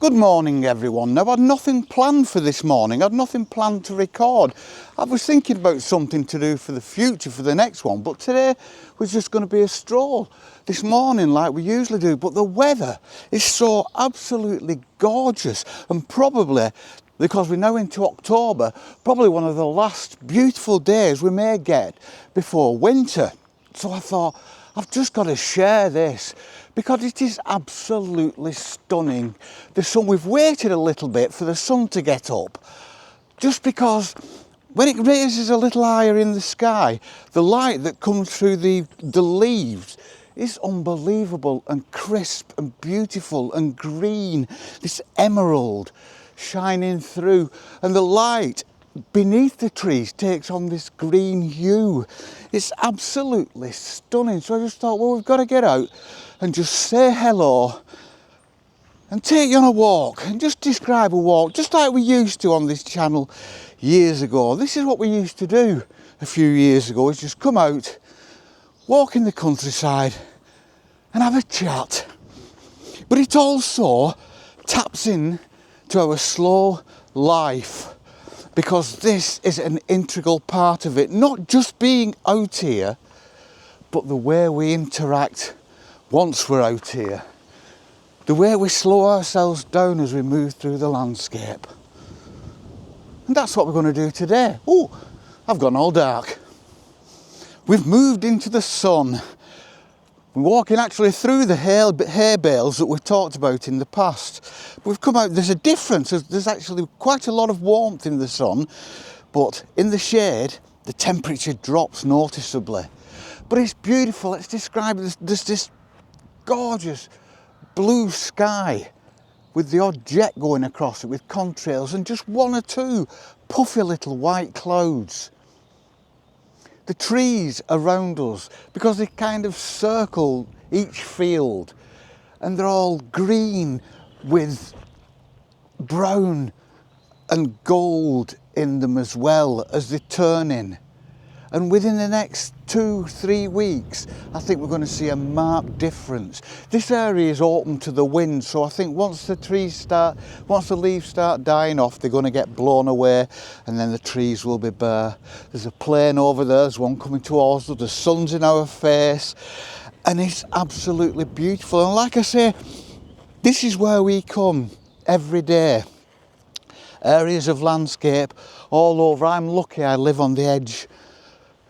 Good morning everyone. Now, I had nothing planned for this morning. I had nothing planned to record. I was thinking about something to do for the future, for the next one, but today was just going to be a stroll this morning like we usually do. But the weather is so absolutely gorgeous, and probably, because we're now into October, probably one of the last beautiful days we may get before winter. So I thought, I've just got to share this because it is absolutely stunning. The sun, we've waited a little bit for the sun to get up, just because when it raises a little higher in the sky, the light that comes through the leaves is unbelievable and crisp and beautiful and green, this emerald shining through, and the light beneath the trees takes on this green hue. It's absolutely stunning. So I just thought, well, we've got to get out and just say hello and take you on a walk and just describe a walk, just like we used to on this channel years ago. This is what we used to do a few years ago, is just come out, walk in the countryside and have a chat. But it also taps in to our slow life, because this is an integral part of it, not just being out here, but the way we interact once we're out here, the way we slow ourselves down as we move through the landscape. And that's what we're going to do today. Oh, I've gone all dark. We've moved into the sun. We're walking actually through the hay bales that we've talked about in the past. We've come out, there's a difference, there's actually quite a lot of warmth in the sun, but in the shade, the temperature drops noticeably. But it's beautiful. Let's describe it. There's this gorgeous blue sky with the odd jet going across it with contrails and just one or two puffy little white clouds. The trees around us, because they kind of circle each field, and they're all green with brown and gold in them as well as they turn in. And within the next 2-3 weeks, I think we're going to see a marked difference. This area is open to the wind, so I think once the leaves start dying off, they're going to get blown away, and then the trees will be bare. There's a plane over there, there's one coming towards us, the sun's in our face, and it's absolutely beautiful. And like I say, this is where we come every day. Areas of landscape all over. I'm lucky I live on the edge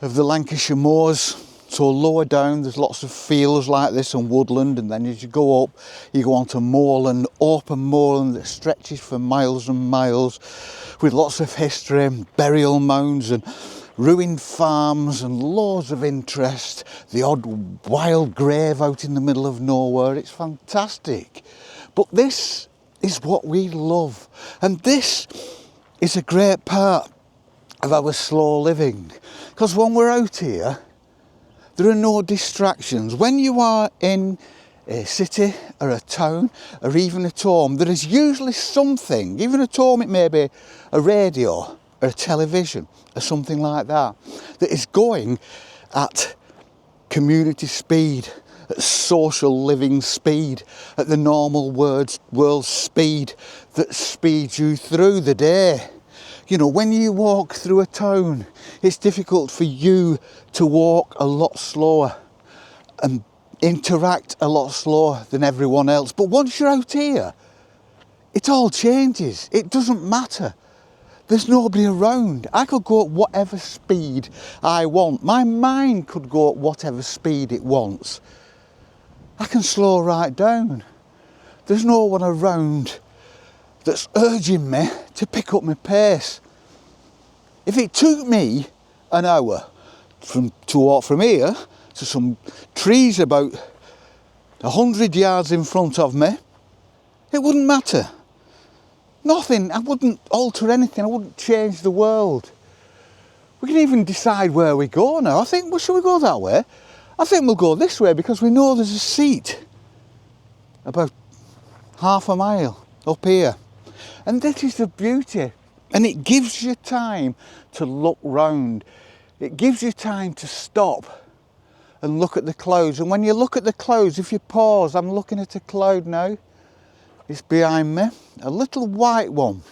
of the Lancashire moors, so lower down there's lots of fields like this and woodland, and then as you go up you go onto moorland, open moorland that stretches for miles and miles, with lots of history and burial mounds and ruined farms and loads of interest, the odd wild grave out in the middle of nowhere. It's fantastic. But this is what we love, and this is a great part of our slow living, because when we're out here there are no distractions. When you are in a city or a town or even at home, there is usually something, even at home it may be a radio or a television or something like that, that is going at community speed, at social living speed, at the normal world speed that speeds you through the day. You know, when you walk through a town, it's difficult for you to walk a lot slower and interact a lot slower than everyone else. But once you're out here, it all changes. It doesn't matter. There's nobody around. I could go at whatever speed I want. My mind could go at whatever speed it wants. I can slow right down. There's no one around that's urging me to pick up my pace. If it took me an hour to walk from here to some trees about 100 yards in front of me, it wouldn't matter. Nothing. I wouldn't alter anything. I wouldn't change the world. We can even decide where we go now. I think, well, should we go that way? I think we'll go this way, because we know there's a seat about half a mile up here. And this is the beauty, and it gives you time to look round. It gives you time to stop and look at the clouds. And when you look at the clouds, if you pause, I'm looking at a cloud now, is behind me, a little white one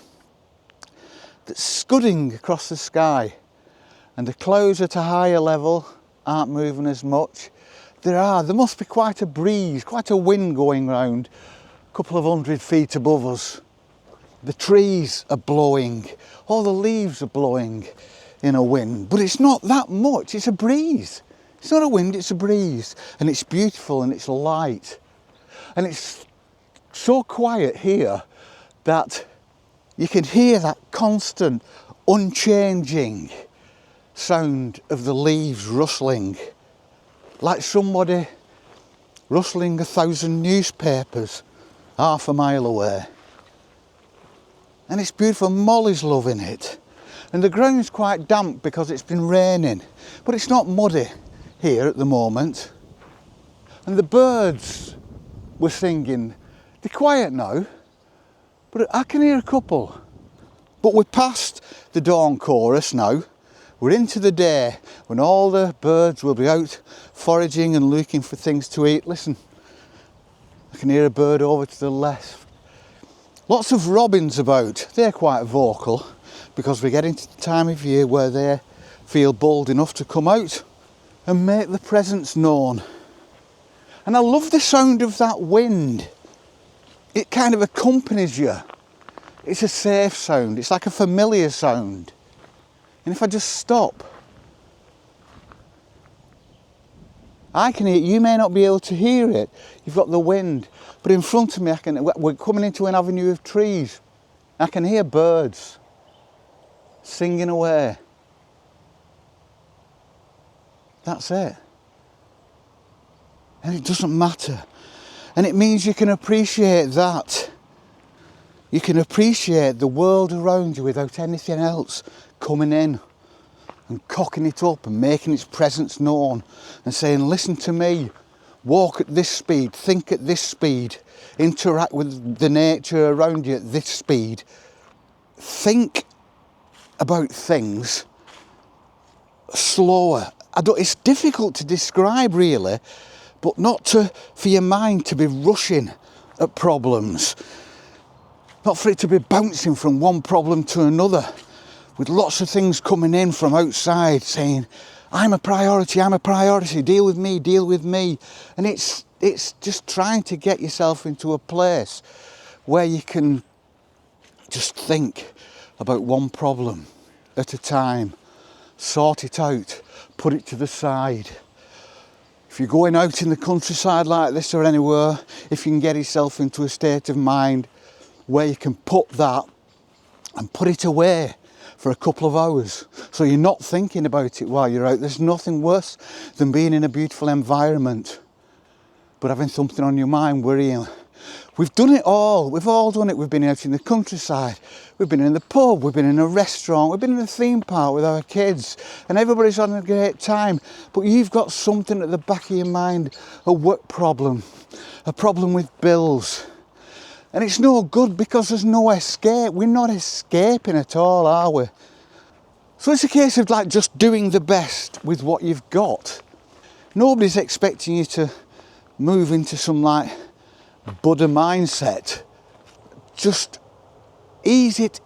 that's scudding across the sky, and the clouds at a higher level aren't moving as much. There must be quite a breeze, quite a wind going round a couple of 100 feet above us. The trees are blowing, all the leaves are blowing in a wind, but it's not that much, it's a breeze. It's not a wind, it's a breeze, and it's beautiful and it's light. And it's so quiet here that you can hear that constant, unchanging sound of the leaves rustling, like somebody rustling 1,000 newspapers half a mile away. And it's beautiful. Molly's loving it. And the ground's quite damp because it's been raining, but it's not muddy here at the moment. And the birds were singing. They're quiet now, but I can hear a couple. But we're past the dawn chorus now. We're into the day when all the birds will be out foraging and looking for things to eat. Listen, I can hear a bird over to the left. Lots of robins about. They're quite vocal because we're getting to the time of year where they feel bold enough to come out and make their presence known. And I love the sound of that wind. It kind of accompanies you. It's a safe sound. It's like a familiar sound. And if I just stop, I can hear it. You may not be able to hear it. You've got the wind. But in front of me, we're coming into an avenue of trees. I can hear birds singing away. That's it. And it doesn't matter. And it means you can appreciate that. You can appreciate the world around you without anything else coming in and cocking it up and making its presence known and saying, listen to me, walk at this speed, think at this speed, interact with the nature around you at this speed. Think about things slower. It's difficult to describe really, but not for your mind to be rushing at problems. Not for it to be bouncing from one problem to another, with lots of things coming in from outside saying, I'm a priority, deal with me. And it's just trying to get yourself into a place where you can just think about one problem at a time, sort it out, put it to the side. If you're going out in the countryside like this or anywhere, if you can get yourself into a state of mind where you can put that and put it away for a couple of hours so you're not thinking about it while you're out. There's nothing worse than being in a beautiful environment but having something on your mind worrying. We've done it all. We've all done it. We've been out in the countryside. We've been in the pub. We've been in a restaurant. We've been in a theme park with our kids. And everybody's having a great time. But you've got something at the back of your mind, a work problem, a problem with bills. And it's no good because there's no escape. We're not escaping at all, are we? So it's a case of like just doing the best with what you've got. Nobody's expecting you to move into some like Buddha mindset. Just ease it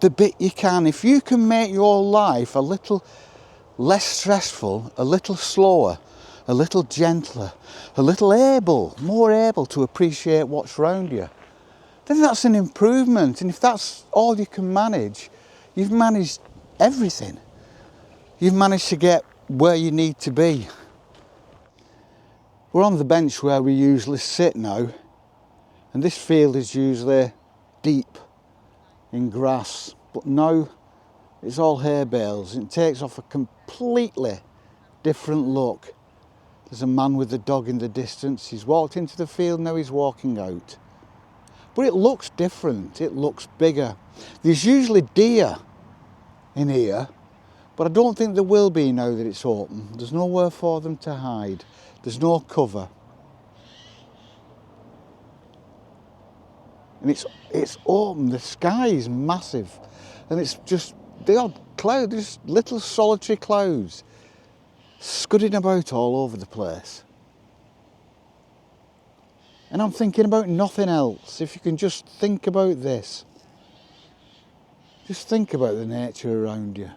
the bit you can. If you can make your life a little less stressful, a little slower, a little gentler, a little more able to appreciate what's around you, then that's an improvement. And if that's all you can manage, you've managed everything. You've managed to get where you need to be. We're on the bench where we usually sit now, and this field is usually deep in grass, but now it's all hay bales. It takes off a completely different look. There's a man with a dog in the distance. He's walked into the field, now he's walking out. But it looks different, it looks bigger. There's usually deer in here, but I don't think there will be now that it's open. There's nowhere for them to hide. There's no cover. And it's open, the sky is massive. And it's just the odd cloud, there's little solitary clouds scudding about all over the place. And I'm thinking about nothing else. If you can just think about this. Just think about the nature around you.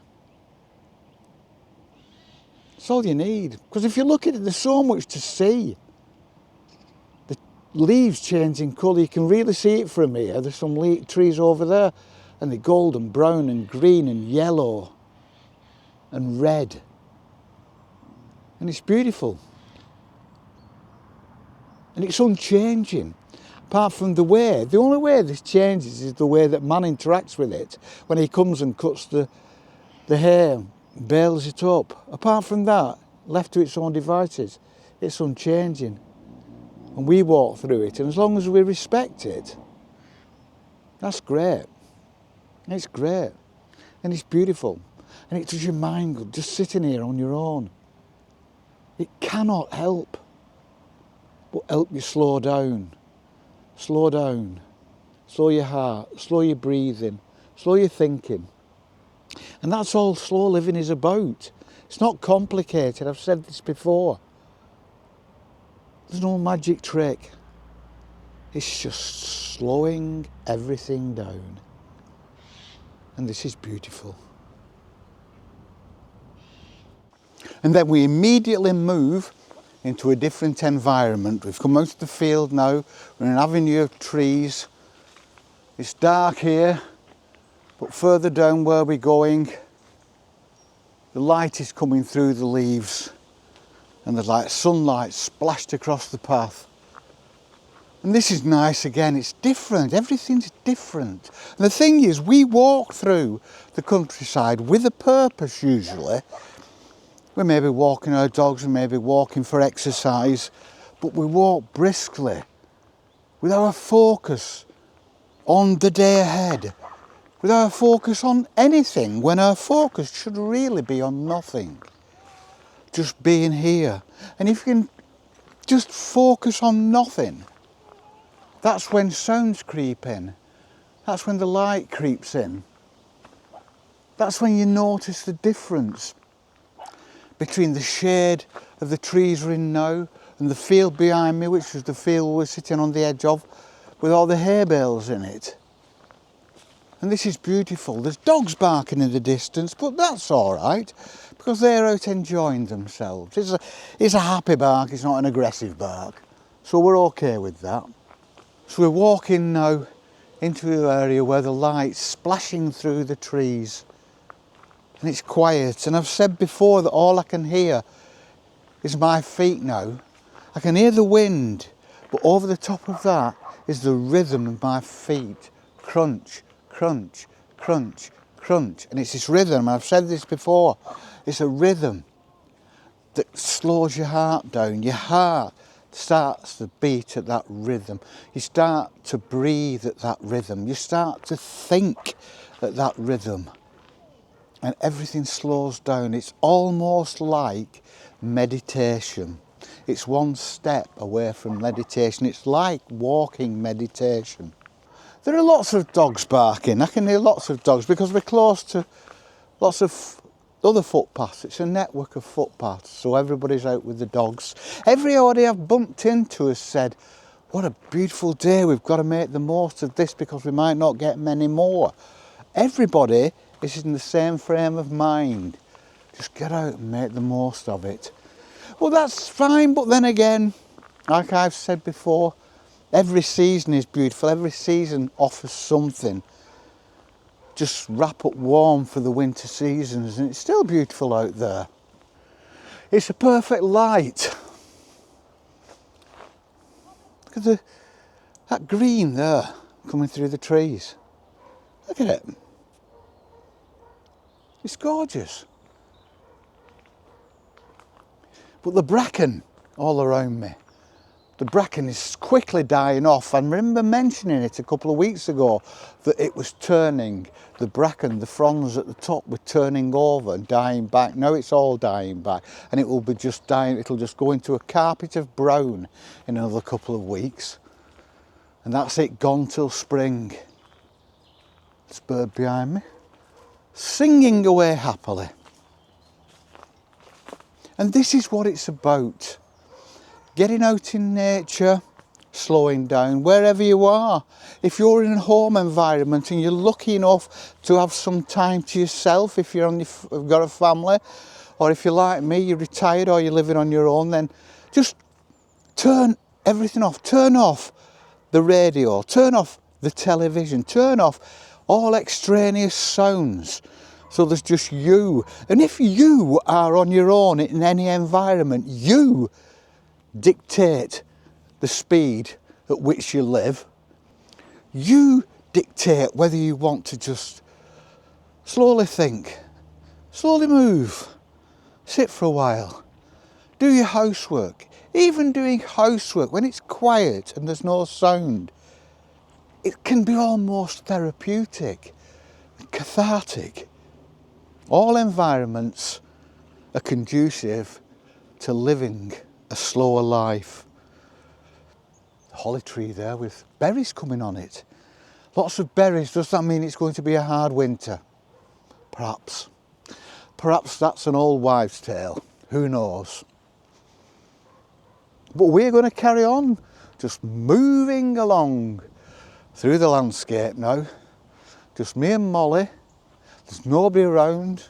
It's all you need. Because if you look at it, there's so much to see. The leaves changing colour, you can really see it from here. There's some trees over there, and they're golden, brown and green and yellow and red. And it's beautiful. And it's unchanging. Apart from the only way this changes is the way that man interacts with it. When he comes and cuts the hair, bales it up. Apart from that, left to its own devices, it's unchanging. And we walk through it, and as long as we respect it, that's great. It's great. And it's beautiful. And it does your mind good, just sitting here on your own. It cannot help but help you slow down. Slow down. Slow your heart, slow your breathing, slow your thinking. And that's all slow living is about. It's not complicated, I've said this before. There's no magic trick. It's just slowing everything down. And this is beautiful. And then we immediately move into a different environment. We've come out of the field now, we're in an avenue of trees. It's dark here, but further down where we're going, the light is coming through the leaves and there's like sunlight splashed across the path. And this is nice again, it's different, everything's different. And the thing is, we walk through the countryside with a purpose usually. We may be walking our dogs, we may be walking for exercise, but we walk briskly with our focus on the day ahead, with our focus on anything, when our focus should really be on nothing. Just being here. And if you can just focus on nothing, that's when sounds creep in. That's when the light creeps in. That's when you notice the difference between the shade of the trees we're in now and the field behind me, which was the field we were sitting on the edge of, with all the hay bales in it. And this is beautiful. There's dogs barking in the distance, but that's all right, because they're out enjoying themselves. It's a happy bark, it's not an aggressive bark. So we're okay with that. So we're walking now into an area where the light's splashing through the trees. And it's quiet, and I've said before that all I can hear is my feet now. I can hear the wind, but over the top of that is the rhythm of my feet. Crunch, crunch, crunch, crunch. And it's this rhythm, I've said this before, it's a rhythm that slows your heart down. Your heart starts to beat at that rhythm. You start to breathe at that rhythm. You start to think at that rhythm. And everything slows down. It's almost like meditation. It's one step away from meditation. It's like walking meditation. There are lots of dogs barking. I can hear lots of dogs because we're close to lots of other footpaths. It's a network of footpaths, so everybody's out with the dogs. Everybody I've bumped into has said, what a beautiful day, we've got to make the most of this because we might not get many more. Everybody is in the same frame of mind. Just get out and make the most of it. Well, that's fine, but then again, like I've said before, every season is beautiful, every season offers something. Just wrap up warm for the winter seasons and it's still beautiful out there. It's a perfect light. Look at that green there coming through the trees. Look at it. It's gorgeous. But the bracken all around me, the bracken is quickly dying off. I remember mentioning it a couple of weeks ago that it was turning, the bracken, the fronds at the top were turning over and dying back. Now it's all dying back and it will be just dying, it'll just go into a carpet of brown in another couple of weeks. And that's it, gone till spring. This bird behind me, singing away happily. And this is what it's about. Getting out in nature, slowing down wherever you are. If you're in a home environment and you're lucky enough to have some time to yourself, if you've got a family, or if you're like me, you're retired or you're living on your own, then just turn everything off. Turn off the radio, turn off the television, turn off all extraneous sounds. So there's just you. And if you are on your own in any environment, you dictate the speed at which you live. You dictate whether you want to just slowly think, slowly move, sit for a while, do your housework. Even doing housework when it's quiet and there's no sound, it can be almost therapeutic, cathartic. All environments are conducive to living a slower life. Holly tree there with berries coming on it. Lots of berries. Does that mean it's going to be a hard winter? Perhaps. Perhaps that's an old wives' tale. Who knows? But we're going to carry on, just moving along through the landscape now. Just me and Molly. There's nobody around.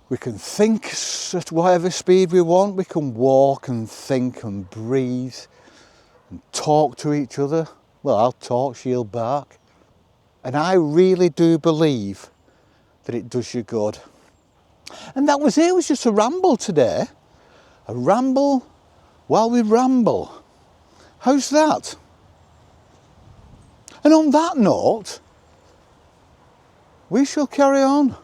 We can think at whatever speed we want. We can walk and think and breathe and talk to each other. Well, I'll talk, she'll bark. And I really do believe that it does you good. And that was it. It was just a ramble today. A ramble while we ramble. How's that? And on that note, we shall carry on.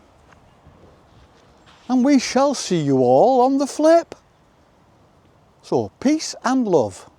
And we shall see you all on the flip. So, peace and love.